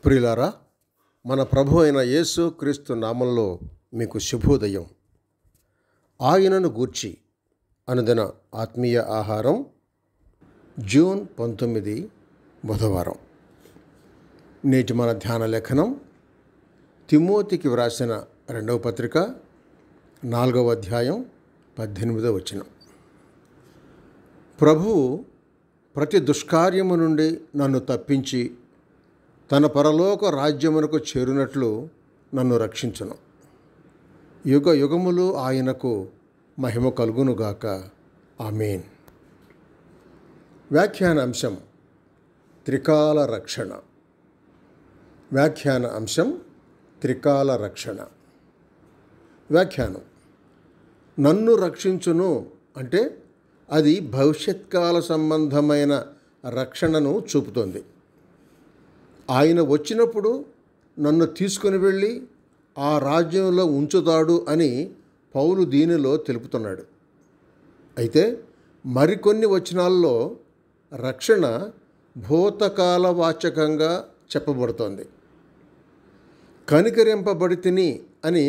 ప్రియులారా, మన ప్రభు అయిన యేసు క్రీస్తు నామంలో మీకు శుభోదయం. ఆయనను గూర్చి అనుదిన ఆత్మీయ ఆహారం, జూన్ 19 బుధవారం. నేటి మన ధ్యాన లేఖనం తిమోతికి వ్రాసిన 2వ పత్రిక 4వ అధ్యాయం 18వ వచనం. ప్రభువు ప్రతి దుష్కార్యము నుండి నన్ను తప్పించి తన పరలోక రాజ్యమునకు చేరునట్లు నన్ను రక్షించును. యుగ యుగములు ఆయనకు మహిమ కలుగునుగాక. ఆమేన్. వ్యాఖ్యాన అంశం త్రికాల రక్షణ. వ్యాఖ్యాన అంశం త్రికాల రక్షణ. వ్యాఖ్యానం: నన్ను రక్షించును అంటే అది భవిష్యత్కాల సంబంధమైన రక్షణను చూపుతోంది. ఆయన వచ్చినప్పుడు నన్ను తీసుకుని వెళ్ళి ఆ రాజ్యంలో ఉంచుతాడు అని పౌలు దీనిలో తెలుపుతున్నాడు. అయితే మరికొన్ని వచనాల్లో రక్షణ భూతకాల వాచకంగా చెప్పబడుతోంది. కనికరింపబడితిని అని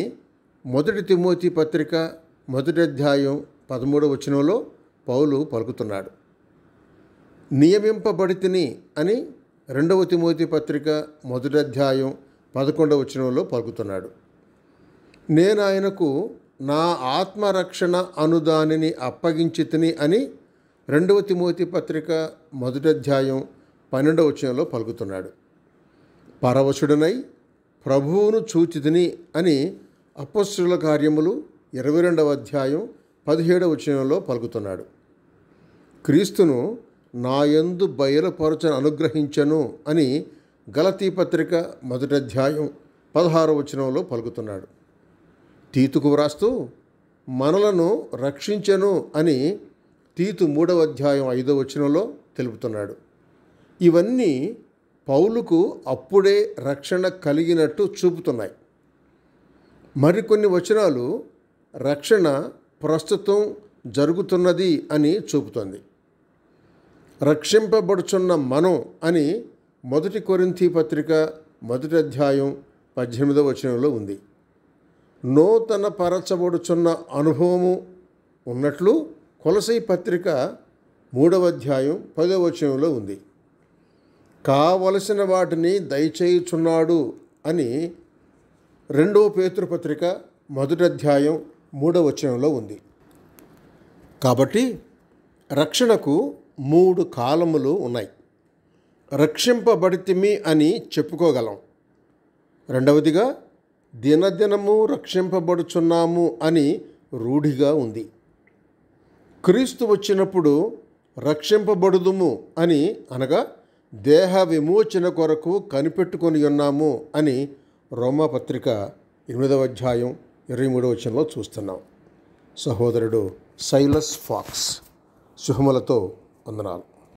1 తిమోతి పత్రిక 1వ అధ్యాయం 13వ వచనంలో పౌలు పలుకుతున్నాడు. నియమింపబడితిని అని 2వ తిమోతి పత్రిక 1వ అధ్యాయం 11వ వచనంలో పలుకుతున్నాడు. నేను ఆయనకు నా ఆత్మరక్షణ అనుదానిని అప్పగించితిని అని 2వ తిమోతి పత్రిక 1వ అధ్యాయం 12వ వచనంలో పలుకుతున్నాడు. పరవశుడనై ప్రభువును చూచితిని అని అపొస్తలుల కార్యములు 22వ అధ్యాయం 17వ వచనంలో పలుకుతున్నాడు. క్రీస్తును నాయందు బయలుపరచను అనుగ్రహించను అని గలతీ పత్రిక 1వ అధ్యాయం 16వ వచనంలో పలుకుతున్నాడు. తీతుకు వ్రాస్తూ మనలను రక్షించెను అని తీతు 3వ అధ్యాయం 5వ వచనంలో తెలుపుతున్నాడు. ఇవన్నీ పౌలుకు అప్పుడే రక్షణ కలిగినట్టు చూపుతున్నాయి. మరికొన్ని వచనాలు రక్షణ ప్రస్తుతం జరుగుతున్నది అని చూపుతోంది. రక్షింపబడుచున్న మనం అని 1 కొరింథీ పత్రిక 1వ అధ్యాయం 18వ వచనంలో ఉంది. నూతన పరచబడుచున్న అనుభవము ఉన్నట్లు కొలసీ పత్రిక 3వ అధ్యాయం 10వ వచనంలో ఉంది. కావలసిన వాటిని దయచేయుచున్నాడు అని 2వ పేతురు పత్రిక 1వ అధ్యాయం 3వ వచనంలో ఉంది. కాబట్టి రక్షణకు 3 కాలములు ఉన్నాయి. రక్షింపబడితిమి అని చెప్పుకోగలం. రెండవదిగా దినదినము రక్షింపబడుచున్నాము అని రూఢిగా ఉంది. క్రీస్తు వచ్చినప్పుడు రక్షింపబడుదుము అని అనగా దేహ విమోచన కొరకు కనిపెట్టుకొని ఉన్నాము అని రోమాపత్రిక 8వ అధ్యాయం 23వ వచనంలో చూస్తున్నాం. సహోదరుడు సైలస్ ఫాక్స్. శుభములతో వందనాలు.